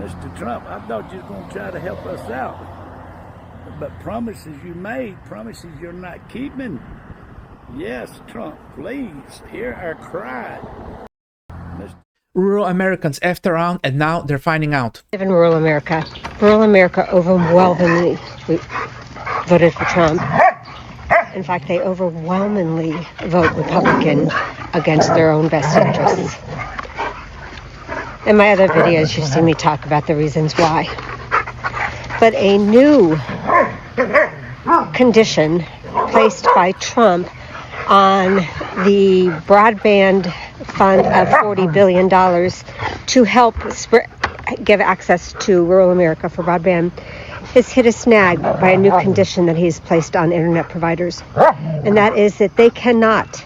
Mr. Trump, I thought you were going to try to help us out. But promises you made, promises you're not keeping. Yes, Trump, please, hear our cry. Rural Americans after around, and now they're finding out. In rural America overwhelmingly voted for Trump. In fact, they overwhelmingly vote Republican against their own best interests. In my other videos, you've seen me talk about the reasons why. But a new condition placed by Trump on the broadband fund of $40 billion to help give access to rural America for broadband has hit a snag by a new condition that he's placed on internet providers. And that is that they cannot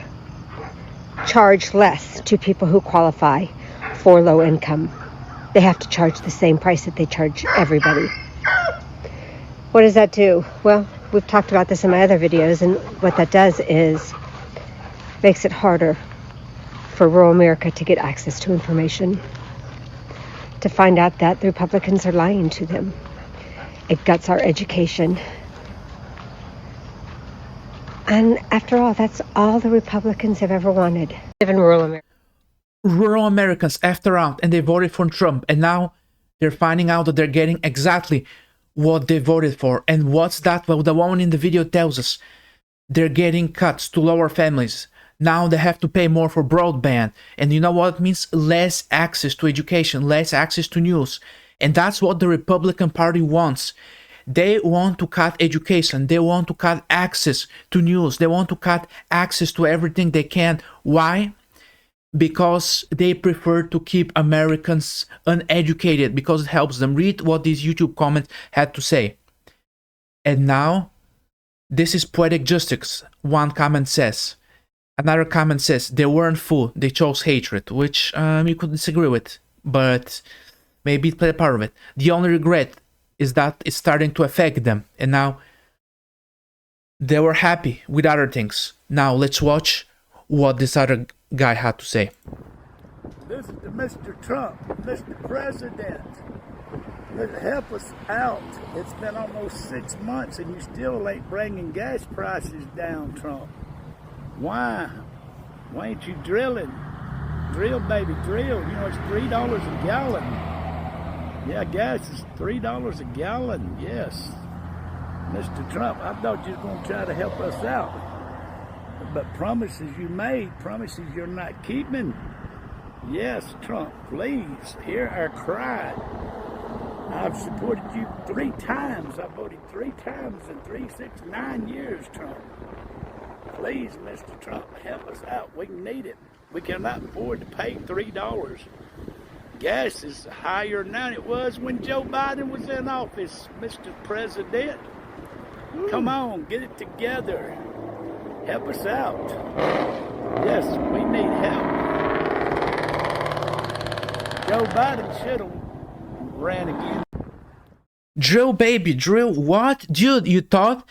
charge less to people who qualify for low income. They have to charge the same price that they charge everybody. What does that do? Well, we've talked about this in my other videos, and what that does is makes it harder for rural America to get access to information, to find out that the Republicans are lying to them. It guts our education. And after all, that's all the Republicans have ever wanted. Live in rural America. Rural Americans after out, and they voted for Trump, and now they're finding out that they're getting exactly what they voted for. And what's that? Well, the woman in the video tells us they're getting cuts to lower families. Now they have to pay more for broadband. And you know what it means? Less access to education, less access to news. And that's what the Republican Party wants. They want to cut education. They want to cut access to news. They want to cut access to everything they can. Why? Because they prefer to keep Americans uneducated, because it helps them. Read what these YouTube comments had to say. And now, this is poetic justice, one comment says. Another comment says, they weren't fooled, they chose hatred, which you could disagree with, but maybe it played a part of it. The only regret is that it's starting to affect them, and now they were happy with other things. Now let's watch what this other guy had to say. Listen to Mr. Trump, Mr. President. Help us out. It's been almost 6 months and you still ain't bringing gas prices down, Trump. Why? Why ain't you drilling? Drill, baby, drill. You know, it's $3 a gallon. Yeah, gas is $3 a gallon, yes. Mr. Trump, I thought you were going to try to help us out. But promises you made, promises you're not keeping. Yes, Trump, please, hear our cry. I've supported you 3 times. I voted 3 times in 3, 6, 9 years, Trump. Please, Mr. Trump, help us out. We need it. We cannot afford to pay $3. Gas is higher now than it was when Joe Biden was in office, Mr. President. Come on, get it together. Help us out. Yes, we need help. Joe Biden should have ran again. Drill, baby, drill. What? Dude, you thought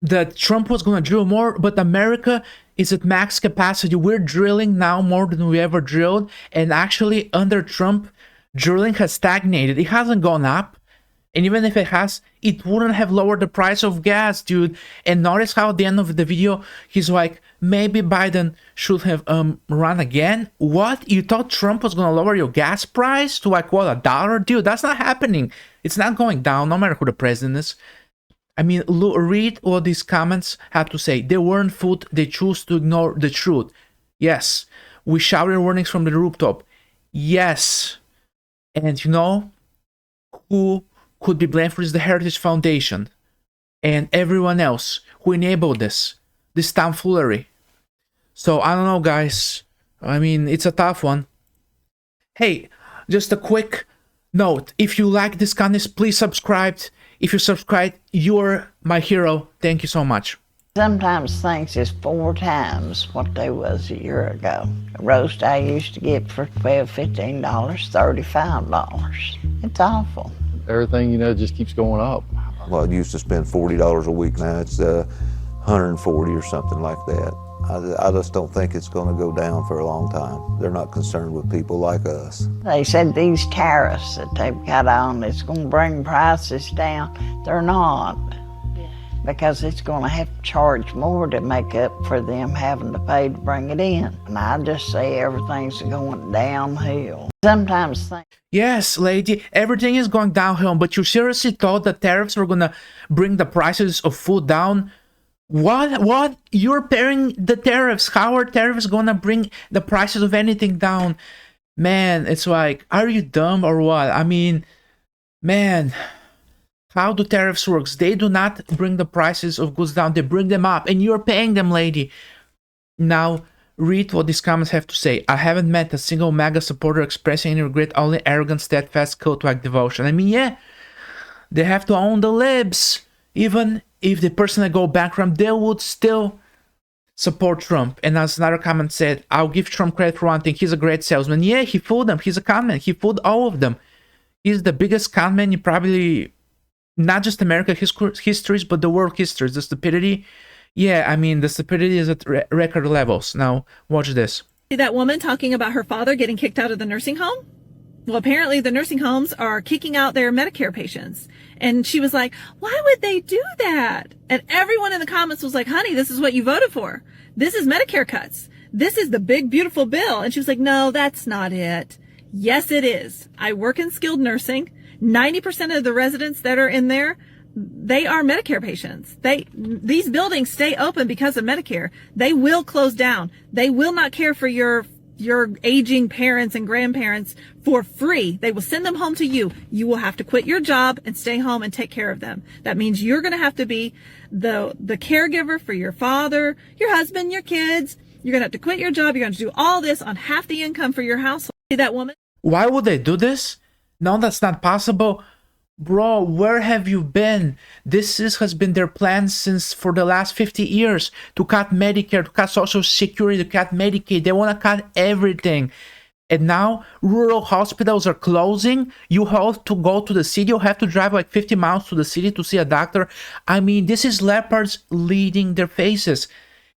that Trump was going to drill more, but America is at max capacity. We're drilling now more than we ever drilled. And actually, under Trump, drilling has stagnated. It hasn't gone up. And even if it has, it wouldn't have lowered the price of gas, dude. And notice how at the end of the video, he's like, maybe Biden should have run again. What? You thought Trump was going to lower your gas price to like, what, $1? Dude, that's not happening. It's not going down, no matter who the president is. I mean, read what these comments had to say. They weren't fooled. They chose to ignore the truth. Yes. We shouted warnings from the rooftop. Yes. And you know who could be blamed for this? The Heritage Foundation and everyone else who enabled this tomfoolery. So I don't know, guys. I mean, it's a tough one. Hey, just a quick note. If you like this content, please subscribe. If you subscribe, you're my hero. Thank you so much. Sometimes things is 4 times what they was a year ago. A roast I used to get for $12, $15, $35. It's awful. Everything, you know, just keeps going up. Well, I used to spend $40 a week. Now it's $140 or something like that. I just don't think it's going to go down for a long time. They're not concerned with people like us. They said these tariffs that they've got on, it's going to bring prices down. They're not, because it's going to have to charge more to make up for them having to pay to bring it in. And I just say everything's going downhill. Sometimes think. Yes, lady, everything is going downhill, but you seriously thought that tariffs were gonna bring the prices of food down? What? You're paying the tariffs. How are tariffs gonna bring the prices of anything down? Man, it's like, are you dumb or what? I mean, man, how do tariffs work? They do not bring the prices of goods down, they bring them up, and you're paying them, lady. Now, read what these comments have to say. I haven't met a single MAGA supporter expressing any regret, only arrogant, steadfast, cult-like devotion. I mean, yeah, they have to own the libs. Even if the person that go bankrupt, they would still support Trump. And as another comment said, I'll give Trump credit for one thing. He's a great salesman. Yeah, he fooled them. He's a conman. He fooled all of them. He's the biggest conman in probably not just American histories, but the world histories. The stupidity. Yeah, I mean, the stupidity is at record levels. Now, watch this. See that woman talking about her father getting kicked out of the nursing home? Well, apparently the nursing homes are kicking out their Medicare patients. And she was like, why would they do that? And everyone in the comments was like, honey, this is what you voted for. This is Medicare cuts. This is the big, beautiful bill. And she was like, no, that's not it. Yes, it is. I work in skilled nursing. 90% of the residents that are in there, they are Medicare patients. These buildings stay open because of Medicare. They will close down. They will not care for your aging parents and grandparents for free. They will send them home to you. You will have to quit your job and stay home and take care of them. That means you're going to have to be the caregiver for your father, your husband, your kids. You're going to have to quit your job. You're going to do all this on half the income for your household. See that woman? Why would they do this? No, that's not possible. Bro, where have you been? This has been their plan since for the last 50 years to cut Medicare, to cut Social Security, to cut Medicaid. They want to cut everything. And now rural hospitals are closing. You have to go to the city. You have to drive like 50 miles to the city to see a doctor. I mean, this is leopards leading their faces.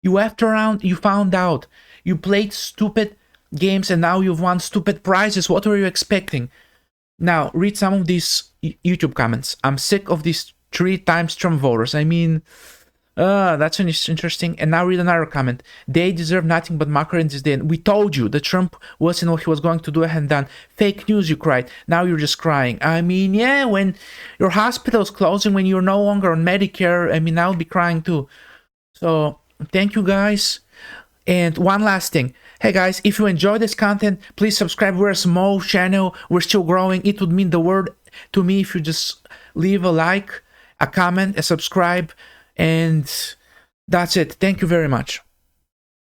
You found out. You played stupid games and now you've won stupid prizes. What were you expecting? Now, read some of these YouTube comments. I'm sick of these 3 times Trump voters. I mean, that's interesting. And now read another comment. They deserve nothing but mockery in this day. And we told you that Trump wasn't what he was going to do and done. Fake news, you cried. Now you're just crying. I mean, yeah, when your hospital's closing, when you're no longer on Medicare, I mean, I'll be crying too. So, thank you guys. And one last thing. Hey guys, if you enjoy this content, please subscribe. We're a small channel. We're still growing. It would mean the world to me if you just leave a like, a comment, a subscribe, and that's it. Thank you very much.